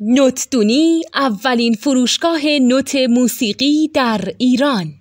نوتدونی اولین فروشگاه نوت موسیقی در ایران.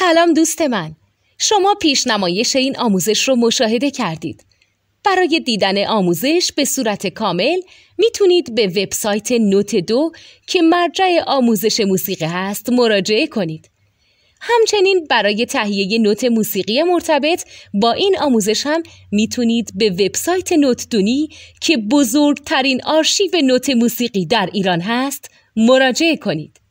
سلام دوست من، شما پیشنمایش این آموزش رو مشاهده کردید. برای دیدن آموزش به صورت کامل میتونید به وبسایت نوت 2 که مرجع آموزش موسیقی هست مراجعه کنید. همچنین برای تهیه نوت موسیقی مرتبط با این آموزش هم میتونید به وبسایت نوتدونی که بزرگترین آرشیو نوت موسیقی در ایران هست مراجعه کنید.